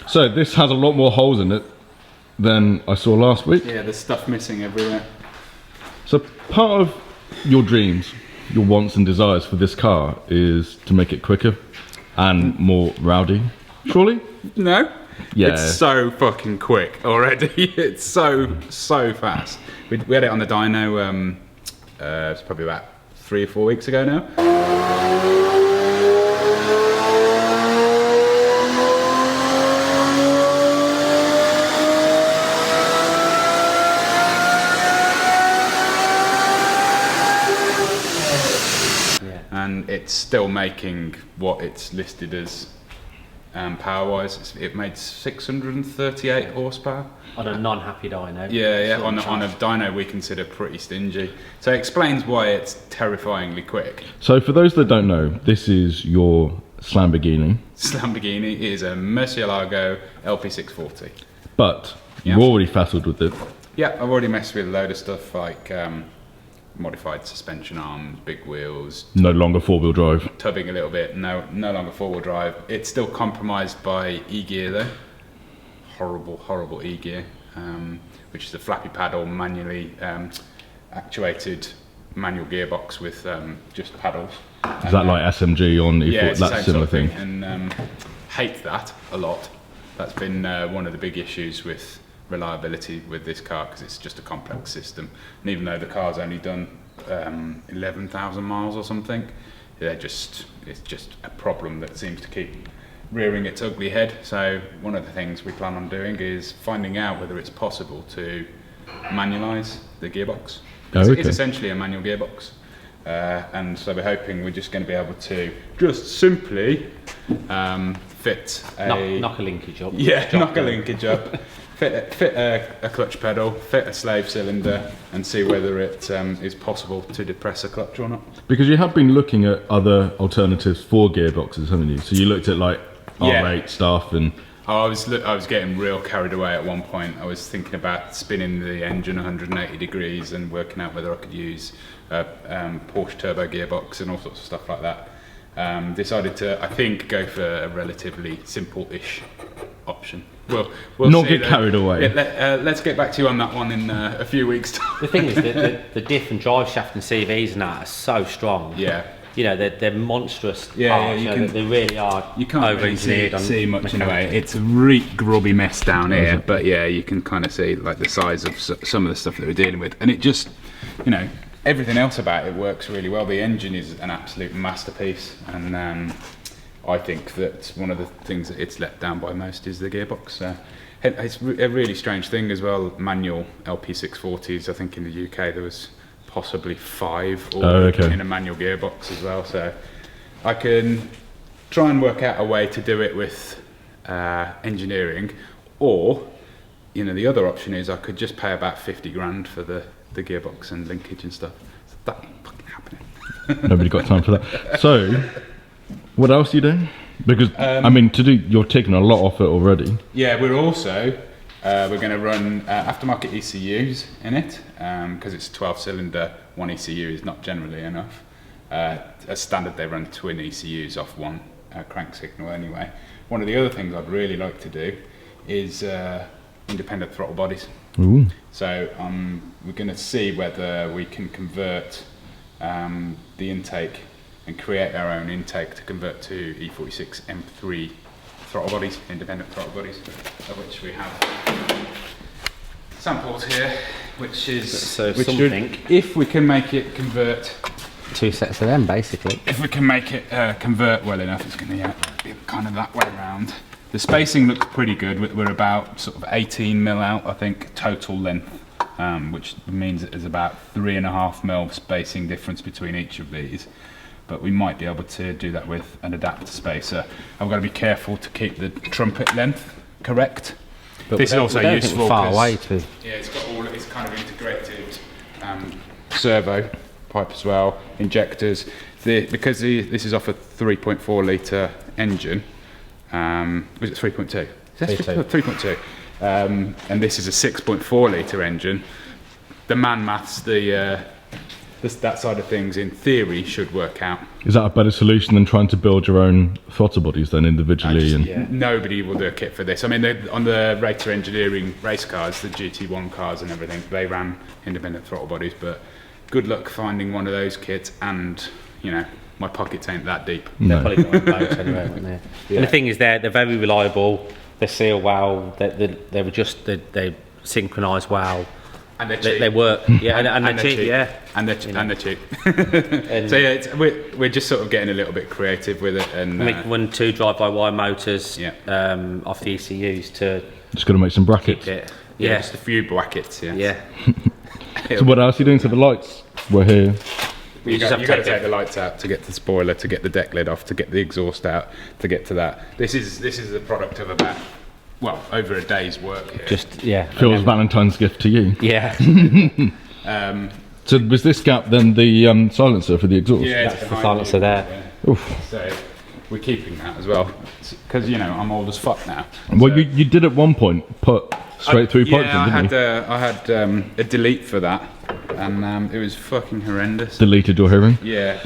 So this has a lot more holes in it than I saw last week. Yeah, there's stuff missing everywhere. So part of your dreams, your wants and desires for this car is to make it quicker and more rowdy, surely? No. Yeah. It's so fucking quick already. It's so fast. We had it on the dyno, it's probably about 3 or 4 weeks ago now. And it's still making what it's listed as power-wise. It made 638 horsepower. On a non-happy dyno. Yeah, on a dyno we consider pretty stingy. So it explains why it's terrifyingly quick. So for those that don't know, this is your Lamborghini. Lamborghini is a Murcielago LP640. But you're already faffled with it. Yeah, I've already messed with a load of stuff like modified suspension arms, big wheels. No longer four-wheel drive. Tubbing a little bit, no longer four-wheel drive. It's still compromised by E-gear though. Horrible E-gear, which is a flappy paddle, manually actuated manual gearbox with just paddles. Is that like SMG on E40? Yeah, it's the that same similar sort of thing. And hate that a lot. That's been one of the big issues with reliability with this car, because it's just a complex system, and even though the car's only done 11,000 miles or something, it's just a problem that seems to keep rearing its ugly head. So one of the things we plan on doing is finding out whether it's possible to manualize the gearbox. Because it is essentially a manual gearbox, and so we're hoping we're just going to be able to just simply fit knock a linkage up. Yeah, knock a linkage up. Fit a clutch pedal, fit a slave cylinder, and see whether it is possible to depress a clutch or not. Because you have been looking at other alternatives for gearboxes, haven't you? So you looked at like R8 stuff and... I was getting real carried away at one point. I was thinking about spinning the engine 180 degrees and working out whether I could use a Porsche turbo gearbox and all sorts of stuff like that. Decided to, I think, go for a relatively simple-ish option. We'll not see get carried away. Let's get back to you on that one in a few weeks' time. The thing is that the diff and drive shaft and CVs and that are so strong. Yeah. You know, they're monstrous parts. Yeah, they really are. You can't really see much in a way. It's a really grubby mess down here, but yeah, you can kind of see like the size of some of the stuff that we're dealing with, and it just, you know, everything else about it works really well. The engine is an absolute masterpiece, and I think that one of the things that it's let down by most is the gearbox. It's a really strange thing as well. Manual LP640s, I think in the UK there was possibly 5 in a manual gearbox as well. So I can try and work out a way to do it with engineering, or you know, the other option is I could just pay about 50 grand for the gearbox and linkage and stuff. So that ain't fucking happening. Nobody got time for that. So what else are you doing? Because I mean, you're taking a lot off it already. Yeah, we're also we're going to run aftermarket ECUs in it, because it's a 12-cylinder. One ECU is not generally enough. As standard, they run twin ECUs off one crank signal anyway. One of the other things I'd really like to do is independent throttle bodies. Ooh. So we're going to see whether we can convert the intake and create our own intake to convert to E46 M3 throttle bodies, independent throttle bodies, of which we have samples here, which is if we can make it convert 2 sets of them basically. If we can make it convert well enough, it's going to be kind of that way around. The spacing looks pretty good. We're about sort of 18 mil out, I think, total length, which means that there's about 3.5 mil spacing difference between each of these. But we might be able to do that with an adapter spacer. I've got to be careful to keep the trumpet length correct. But this is also useful far away too. Yeah, it's got all its kind of integrated servo pipe as well, injectors. Because this is off a 3.4 litre engine. Was it 3.2? 3.2. And this is a 6.4 litre engine. The man maths, the that side of things, in theory, should work out. Is that a better solution than trying to build your own throttle bodies then individually? Nobody will do a kit for this. I mean, on the Rater Engineering race cars, the GT1 cars and everything, they ran independent throttle bodies, but good luck finding one of those kits, and, you know, my pockets ain't that deep. They're probably got boats anyway, won't they? Yeah. And the thing is, they're very reliable, they seal well, they synchronise well. And they're cheap. They work, yeah, and they're cheap, yeah. And they're cheap. So yeah, we're just sort of getting a little bit creative with it, and we can run 2 drive-by-wire motors Yeah. off the ECUs to Just got to make some brackets. keep it. yeah, just a few brackets. Yeah. Yeah. So what else are you doing to the lights? We're here. You just got have to to take the lights out to get the spoiler, to get the deck lid off, to get the exhaust out, to get to that. This is a product of about, well, over a day's work here. Just, yeah. Phil's Valentine's gift to you. Yeah. So was this gap then the silencer for the exhaust? Yeah, That's the silencer there. Yeah. Oof. So we're keeping that as well, because, you know, I'm old as fuck now. Well, So- you did at one point put straight through pipes Yeah, in, didn't you? I had a delete for that, and it was fucking horrendous. Deleted your hearing. Yeah.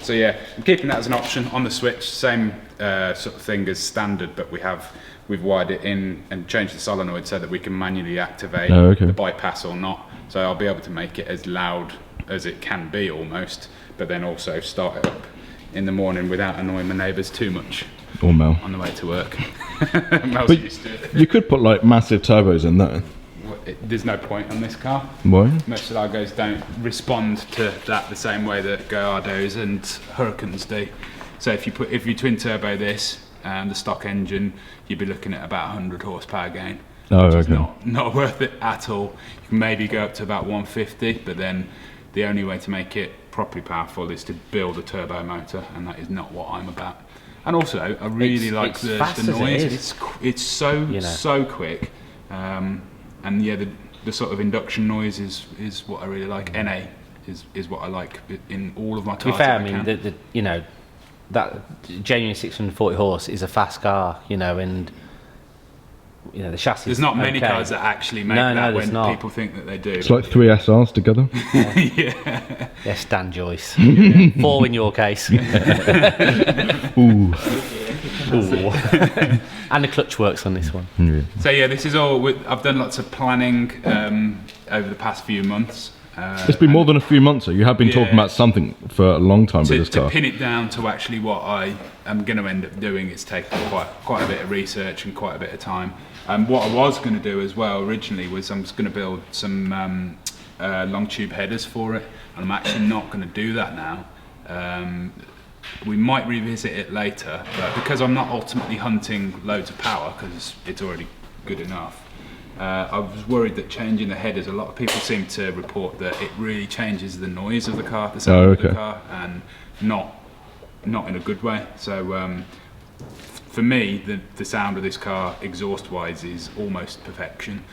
So yeah, I'm keeping that as an option on the switch. Same sort of thing as standard, but we've wired it in and changed the solenoid so that we can manually activate the bypass or not. So I'll be able to make it as loud as it can be almost, but then also start it up in the morning without annoying my neighbours too much Or Mel. on the way to work. Mel's But used to it. you could put like massive turbos in there. There's no point on this car. Why? Murcielagos don't respond to that the same way that Gallardos and Hurricanes do. So if you twin turbo this and the stock engine, you'd be looking at about 100 horsepower gain. Oh, Which is okay. not worth it at all. You can maybe go up to about 150, but then the only way to make it properly powerful is to build a turbo motor, and that is not what I'm about. And also, I really like it's the fast as it noise. is. It's so You know. so quick, and yeah, the sort of induction noise is what I really like. NA is what I like in all of my To be cars. fair, if I mean, can. you know, that genuine 640 horse is a fast car, you know, and you know the chassis. There's not many okay. cars that actually make No, that there's when not. people think that they do. It's like 3 SRs together. Yeah. Yeah, Stan Joyce. 4 in your case. Ooh. And the clutch works on this one. Yeah. So yeah, this is all. I've done lots of planning over the past few months. It's been more than a few months, so you have been talking about something for a long time with this to car. pin it down to actually what I am going to end up doing. It's taken quite a bit of research and quite a bit of time. What I was going to do as well originally was I was going to build some long tube headers for it, and I'm actually not going to do that now. We might revisit it later, but because I'm not ultimately hunting loads of power because it's already good enough, I was worried that changing the headers, a lot of people seem to report that it really changes the noise of the car, the sound of the car, and not in a good way. So for me, the sound of this car, exhaust wise, is almost perfection.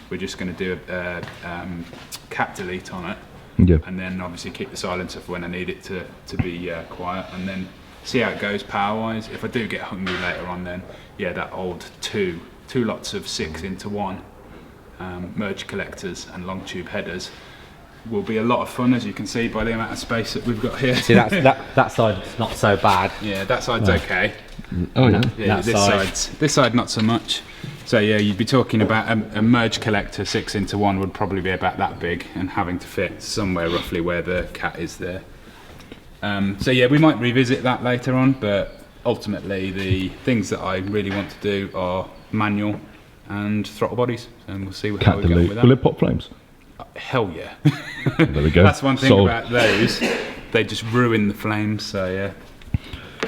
We're just going to do a cap delete on it, Yeah. and then obviously keep the silencer for when I need it to be quiet, and then see how it goes power wise. If I do get hungry later on, then yeah, that old two lots of 6 into 1 merge collectors and long tube headers will be a lot of fun, as you can see by the amount of space that we've got here. See, that side's not so bad. Yeah, that side's okay. Oh yeah. Yeah, this side not so much. So yeah, you'd be talking about a merge collector 6 into 1 would probably be about that big and having to fit somewhere roughly where the cat is there. So yeah, we might revisit that later on, but ultimately the things that I really want to do are manual and throttle bodies, and we'll see how Cat we go delete. with Will that. it pop flames? Hell yeah. There we go. That's one thing Sold. about those, they just ruin the flames, so yeah.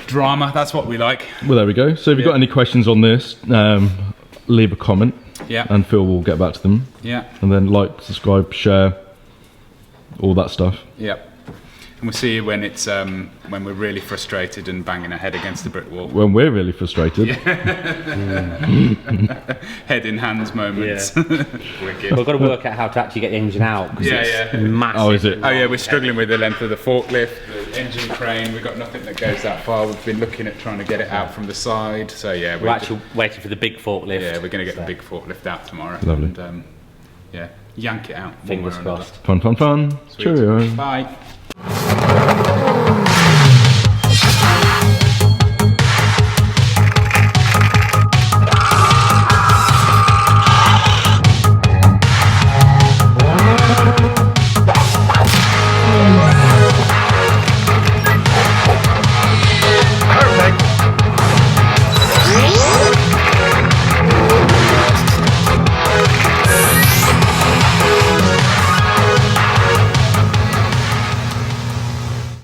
Drama, that's what we like. Well, there we go. So if you've got any questions on this, leave a comment. Yeah. And Phil will get back to them. Yeah. And then like, subscribe, share, all that stuff. Yep. And we'll see you when it's when we're really frustrated and banging our head against the brick wall. When we're really frustrated. Head in hands moments. Wicked. We've got to work out how to actually get the engine out. 'Cause it's massive. Oh, is it? Oh yeah, we're struggling with the length of the forklift, the engine crane. We've got nothing that goes that far. We've been looking at trying to get it out from the side. So yeah, We're actually waiting for the big forklift. yeah, we're going to get the big forklift out tomorrow. Lovely. And, yeah, yank it out. one Fingers way or another. crossed. Fun, fun, fun. Sweet. Cheerio. Bye.